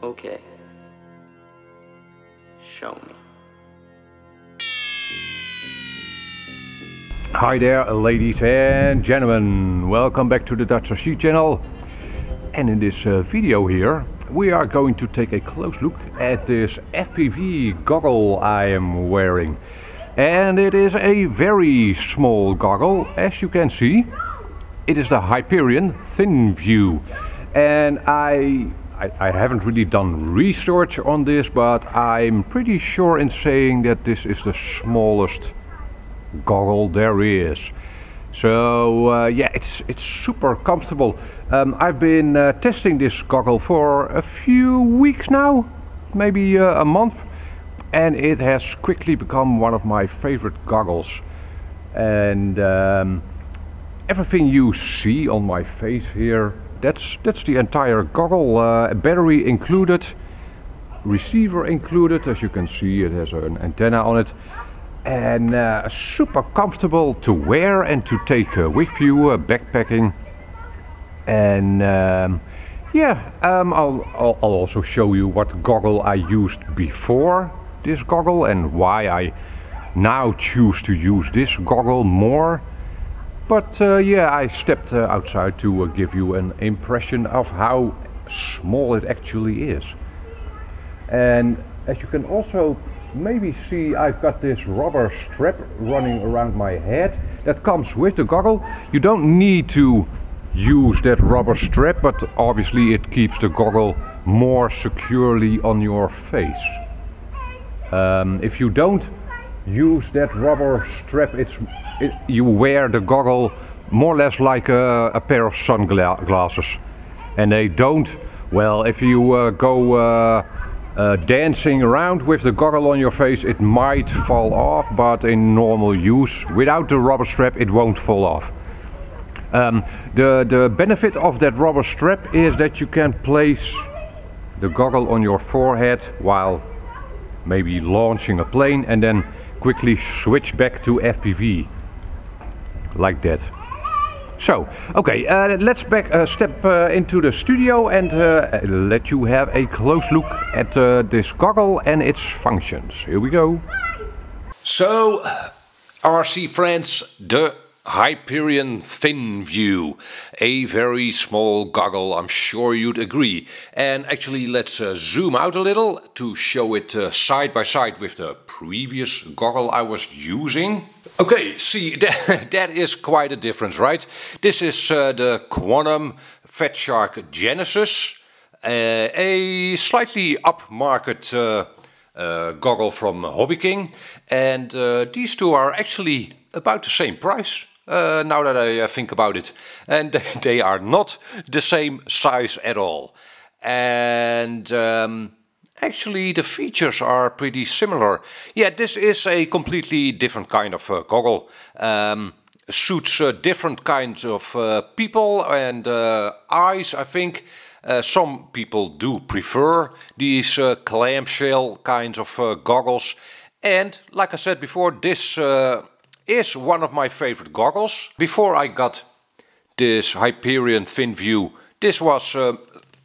Okay. Show me. Hi there, ladies and gentlemen. Welcome back to the DutchRC channel. And in this video here, we are going to take a close look at this FPV goggle I am wearing. And it is a very small goggle, as you can see. It is the Hyperion ThinView. And I haven't really done research on this, but I'm pretty sure in saying that this is the smallest goggle there is. So yeah, it's super comfortable. I've been testing this goggle for a few weeks now, maybe a month, and it has quickly become one of my favorite goggles. And everything you see on my face here, that's the entire goggle, battery included, receiver included. As you can see, it has an antenna on it, and super comfortable to wear and to take with you backpacking. And yeah, I'll also show you what goggle I used before this goggle and why I now choose to use this goggle more. But yeah, I stepped outside to give you an impression of how small it actually is. And as you can also maybe see, I've got this rubber strap running around my head that comes with the goggle. You don't need to use that rubber strap, but obviously it keeps the goggle more securely on your face. If you don't use that rubber strap, you wear the goggle more or less like a pair of sunglasses, and they don't, well, if you go dancing around with the goggle on your face, it might fall off, but in normal use without the rubber strap it won't fall off. The benefit of that rubber strap is that you can place the goggle on your forehead while maybe launching a plane and then quickly switch back to FPV like that. So, okay, let's step into the studio and let you have a close look at this goggle and its functions. Here we go. So, RC friends, the Hyperion ThinView, a very small goggle, I'm sure you'd agree. And actually let's zoom out a little to show it side by side with the previous goggle I was using. Okay, see, that is quite a difference, right? This is the Quantum Fat Shark Genesis, a slightly upmarket goggle from Hobby King, and these two are actually about the same price. Now that I think about it, and they are not the same size at all. And actually the features are pretty similar. Yeah, this is a completely different kind of goggle. Suits different kinds of people and eyes, I think. Some people do prefer these clamshell kinds of goggles. And like I said before, this is one of my favorite goggles. Before I got this Hyperion ThinView, this was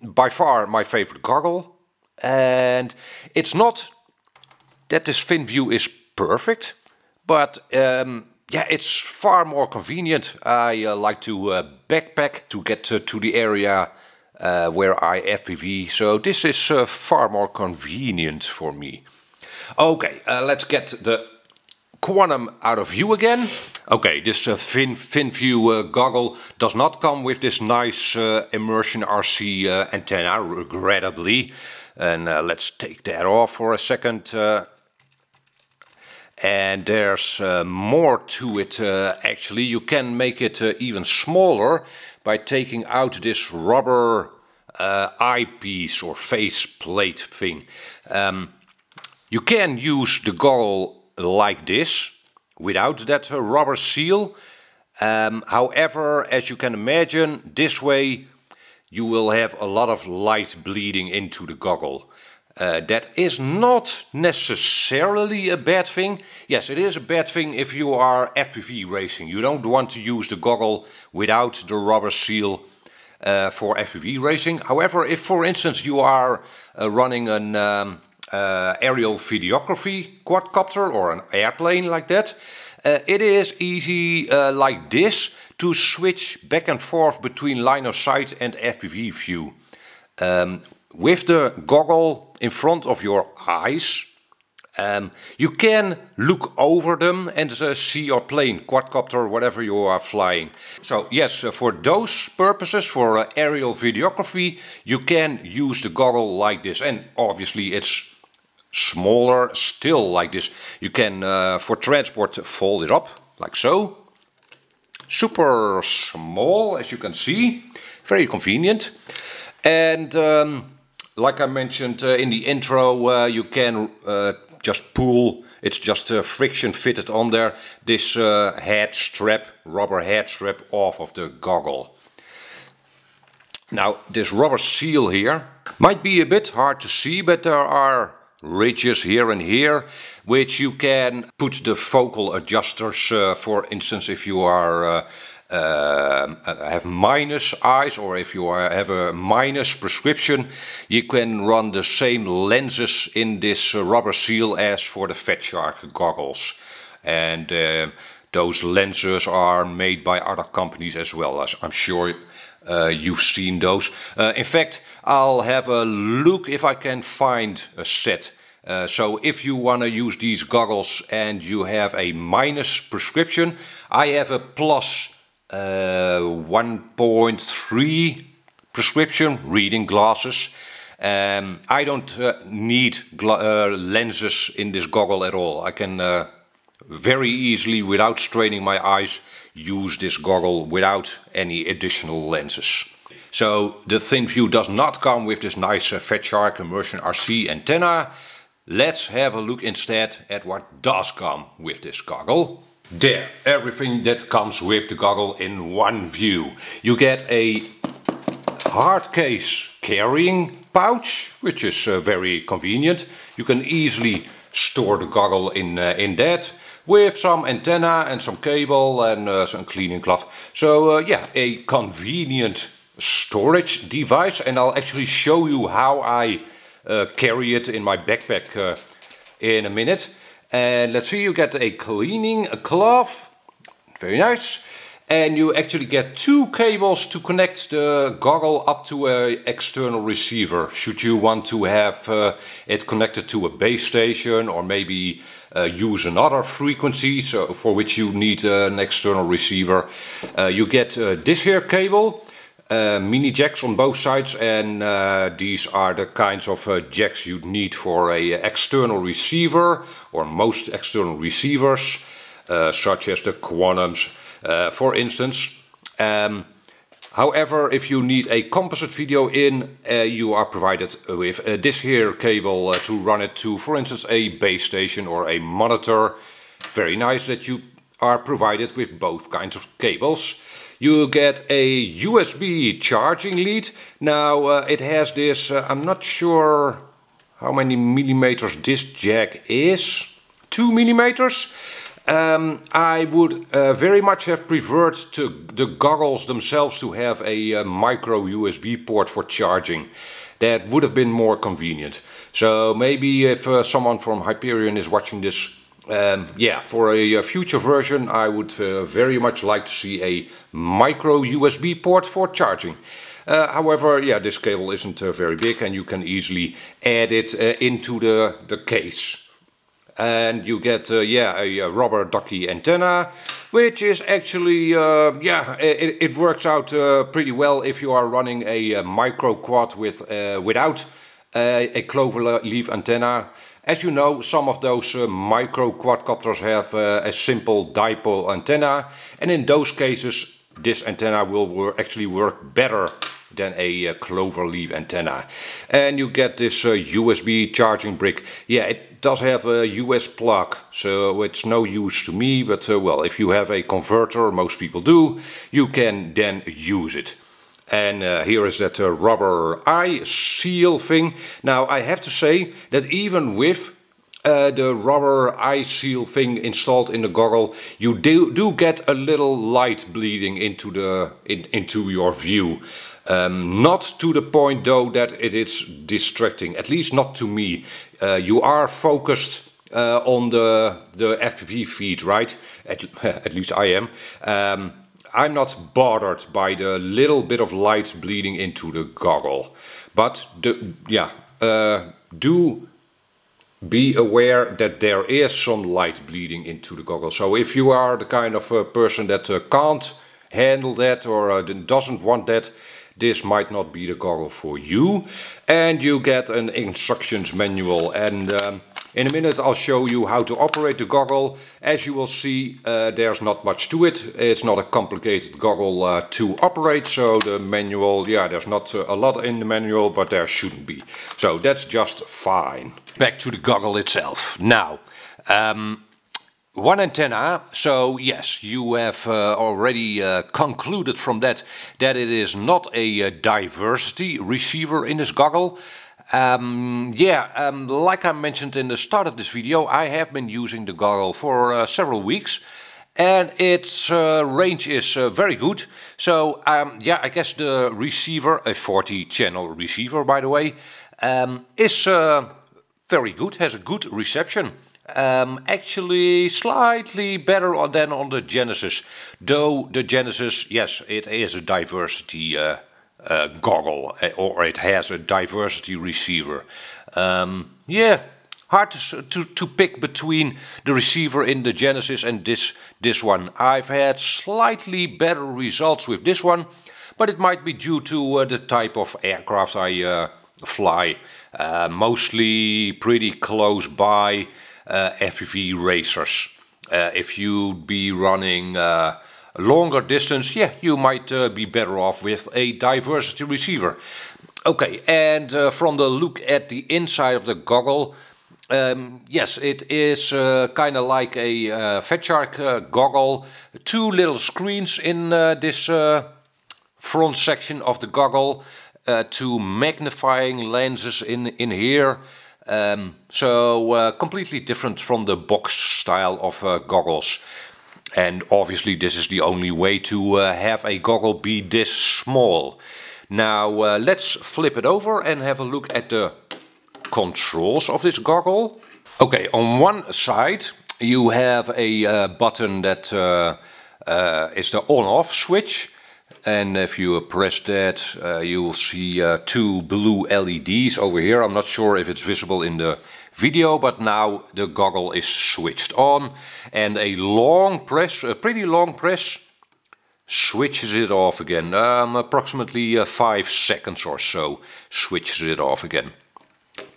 by far my favorite goggle. And it's not that this ThinView is perfect, but yeah, it's far more convenient. I like to backpack to get to the area where I FPV, so this is far more convenient for me. Okay, let's get the Quantum out of view again. Okay, this ThinView goggle does not come with this nice immersion RC antenna, regrettably. And let's take that off for a second. And there's more to it actually. You can make it even smaller by taking out this rubber eyepiece or face plate thing. You can use the goggle like this, without that rubber seal. However, as you can imagine, this way you will have a lot of light bleeding into the goggle. That is not necessarily a bad thing. Yes, it is a bad thing if you are FPV racing. You don't want to use the goggle without the rubber seal. for FPV racing. However, if for instance you are running an aerial videography quadcopter or an airplane like that, it is easy like this to switch back and forth between line of sight and FPV view. With the goggle in front of your eyes, you can look over them and see your plane, quadcopter, whatever you are flying. So yes, for those purposes, for aerial videography, you can use the goggle like this. And obviously it's smaller still like this. You can, for transport, fold it up like so. Super small, as you can see. Very convenient. And like I mentioned in the intro, you can just pull, it's just friction fitted on there, this head strap, rubber head strap off of the goggle. Now this rubber seal here might be a bit hard to see, but there are ridges here and here which you can put the focal adjusters, for instance if you are have minus eyes, or if you have a minus prescription, you can run the same lenses in this rubber seal as for the Fat Shark goggles. And those lenses are made by other companies as well, as I'm sure you've seen those. In fact, I'll have a look if I can find a set. So if you want to use these goggles and you have a minus prescription, I have a plus 1.3 prescription reading glasses. I don't need lenses in this goggle at all. I can very easily, without straining my eyes, use this goggle without any additional lenses. So the ThinView does not come with this nice Fat Shark Immersion RC antenna. Let's have a look instead at what does come with this goggle. There, everything that comes with the goggle in one view. You get a hard case carrying pouch, which is very convenient. You can easily store the goggle in that, with some antenna and some cable and some cleaning cloth. So yeah, a convenient storage device, and I'll actually show you how I carry it in my backpack in a minute. And let's see, you get a cleaning cloth, very nice. And you actually get two cables to connect the goggle up to an external receiver, should you want to have it connected to a base station, or maybe use another frequency, so for which you need an external receiver. You get this here cable, mini jacks on both sides, and these are the kinds of jacks you'd need for a external receiver, or most external receivers, such as the Quantums, for instance. However, if you need a composite video in, you are provided with this here cable to run it to, for instance, a base station or a monitor. Very nice that you are provided with both kinds of cables. You get a USB charging lead. Now it has this, I'm not sure how many millimeters this jack is, 2 millimeters. I would very much have preferred the goggles themselves to have a micro USB port for charging. That would have been more convenient. So maybe if someone from Hyperion is watching this, yeah, for a future version I would very much like to see a micro USB port for charging. However, yeah, this cable isn't very big, and you can easily add it into the case. And you get yeah, a rubber ducky antenna, which is actually, yeah, it works out pretty well if you are running a micro quad with, without a cloverleaf antenna. As you know, some of those micro quadcopters have a simple dipole antenna, and in those cases this antenna will actually work better than a cloverleaf antenna. And you get this USB charging brick. Yeah, it does have a US plug, so it's no use to me, but well, if you have a converter, most people do, you can then use it. And here is that rubber eye seal thing. Now I have to say that even with the rubber eye seal thing installed in the goggle, you do get a little light bleeding into your view. Not to the point though that it is distracting, at least not to me. You are focused on the FPV feed, right? At least I am. I'm not bothered by the little bit of light bleeding into the goggle. But do be aware that there is some light bleeding into the goggle. So if you are the kind of person that can't handle that or doesn't want that, this might not be the goggle for you. And you get an instructions manual, and in a minute I'll show you how to operate the goggle. As you will see, there's not much to it. It's not a complicated goggle to operate, so the manual, yeah, there's not a lot in the manual, but there shouldn't be. So that's just fine. Back to the goggle itself. Now, one antenna, so yes, you have already concluded from that it is not a diversity receiver in this goggle. Like I mentioned in the start of this video, I have been using the goggle for several weeks, and its range is very good. So I guess the receiver, a 40 channel receiver by the way, is very good, has a good reception. Actually slightly better than on the Genesis, though the Genesis, yes, it is a diversity goggle, or it has a diversity receiver. Hard to pick between the receiver in the Genesis and this one. I've had slightly better results with this one, but it might be due to the type of aircraft I fly. Mostly pretty close by FPV racers. If you'd be running longer distance, yeah, you might be better off with a diversity receiver. Okay, and from the look at the inside of the goggle, yes, it is kind of like a Fat Shark goggle. Two little screens in this front section of the goggle, two magnifying lenses in here. So completely different from the box style of goggles. And obviously this is the only way to have a goggle be this small. Now let's flip it over and have a look at the controls of this goggle. Okay, on one side you have a button that is the on-off switch. And if you press that, you will see two blue LEDs over here. I'm not sure if it's visible in the video, but now the goggle is switched on. And a long press, a pretty long press, switches it off again. Approximately 5 seconds or so, switches it off again.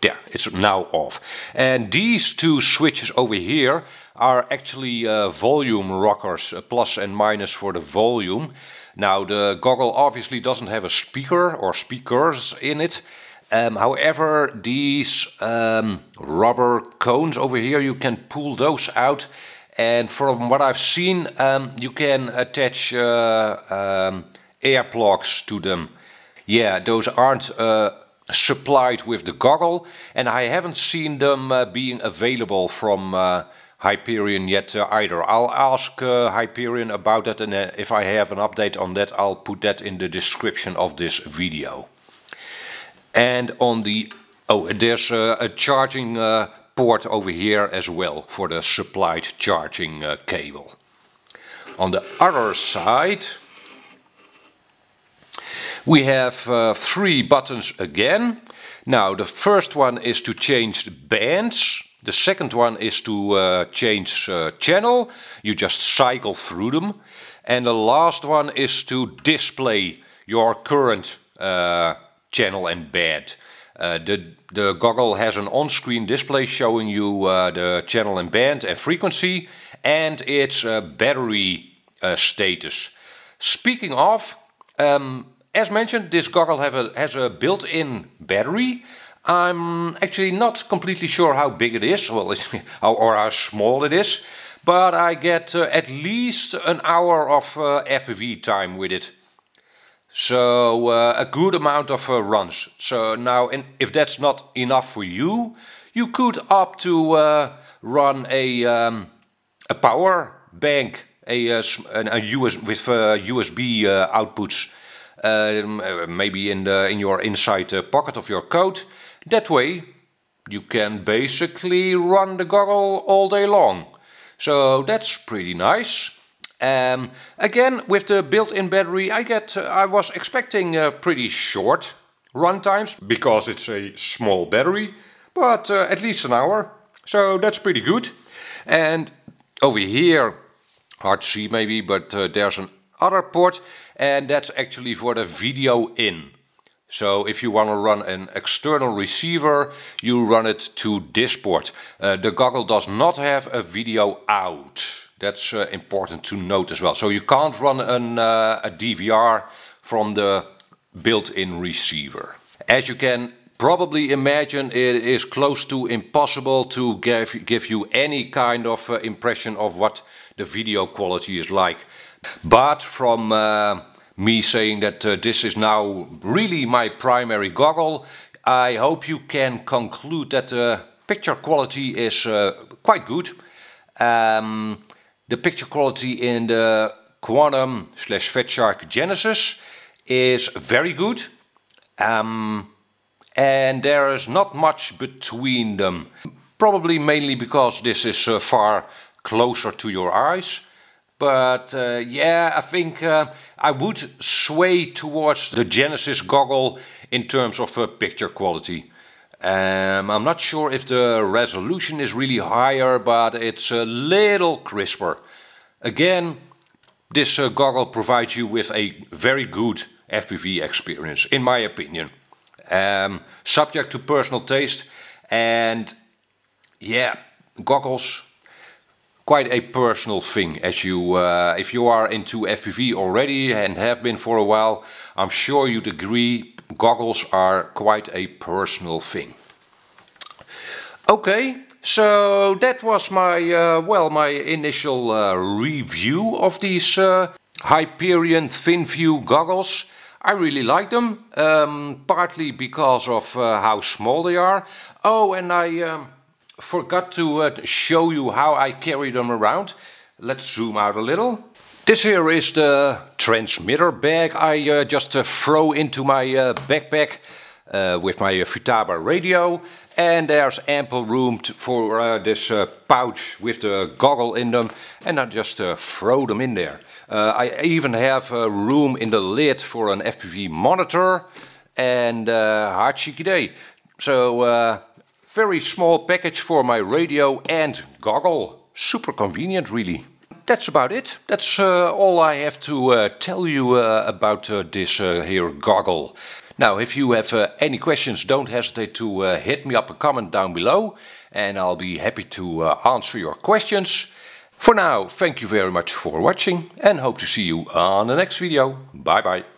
There, it's now off. And these two switches over here are actually volume rockers, plus and minus for the volume. Now the goggle obviously doesn't have a speaker or speakers in it. However, these rubber cones over here, you can pull those out, and from what I've seen, you can attach air plugs to them. Yeah, those aren't supplied with the goggle, and I haven't seen them being available from Hyperion yet either. I'll ask Hyperion about that, and if I have an update on that, I'll put that in the description of this video. And on the there's a charging port over here as well for the supplied charging cable. On the other side we have 3 buttons again. Now the first one is to change the bands. The second one is to change channel. You just cycle through them. And the last one is to display your current channel and band. The goggle has an on-screen display showing you the channel and band and frequency and its battery status. Speaking of, as mentioned, this goggle has a built-in battery. I'm actually not completely sure how big it is, well, or how small it is, but I get at least an hour of FPV time with it. So a good amount of runs. So now, if that's not enough for you, you could opt to run a power bank, with USB outputs. maybe in your inside pocket of your coat. That way you can basically run the goggle all day long. So that's pretty nice. Again, with the built-in battery, I was expecting pretty short run times because it's a small battery, but at least an hour. So that's pretty good. And over here, hard to see maybe, but there's an other port, and that's actually for the video in. So if you want to run an external receiver, you run it to this port. The goggle does not have a video out. That's important to note as well. So you can't run a DVR from the built-in receiver. As you can probably imagine, it is close to impossible to give you any kind of impression of what the video quality is like. But from me saying that this is now really my primary goggle, I hope you can conclude that the picture quality is quite good. The picture quality in the Quantum / Fatshark Genesis is very good. And there is not much between them. Probably mainly because this is far closer to your eyes. But yeah, I think I would sway towards the Genesis goggle in terms of picture quality. I'm not sure if the resolution is really higher, but it's a little crisper. Again, this goggle provides you with a very good FPV experience, in my opinion. Subject to personal taste, and yeah, goggles, quite a personal thing. As you, if you are into FPV already and have been for a while, I'm sure you'd agree, goggles are quite a personal thing. Okay, so that was my my initial review of these Hyperion ThinView goggles. I really like them, partly because of how small they are. Oh, and I forgot to show you how I carry them around. Let's zoom out a little. This here is the transmitter bag I just throw into my backpack with my Futaba radio. And there's ample room for this pouch with the goggle in them, and I just throw them in there. I even have room in the lid for an FPV monitor, and hartstikke idee. So very small package for my radio and goggle. Super convenient, really. That's about it. That's all I have to tell you about this here goggle. Now, if you have any questions, don't hesitate to hit me up a comment down below, and I'll be happy to answer your questions. For now, thank you very much for watching, and hope to see you on the next video. Bye bye.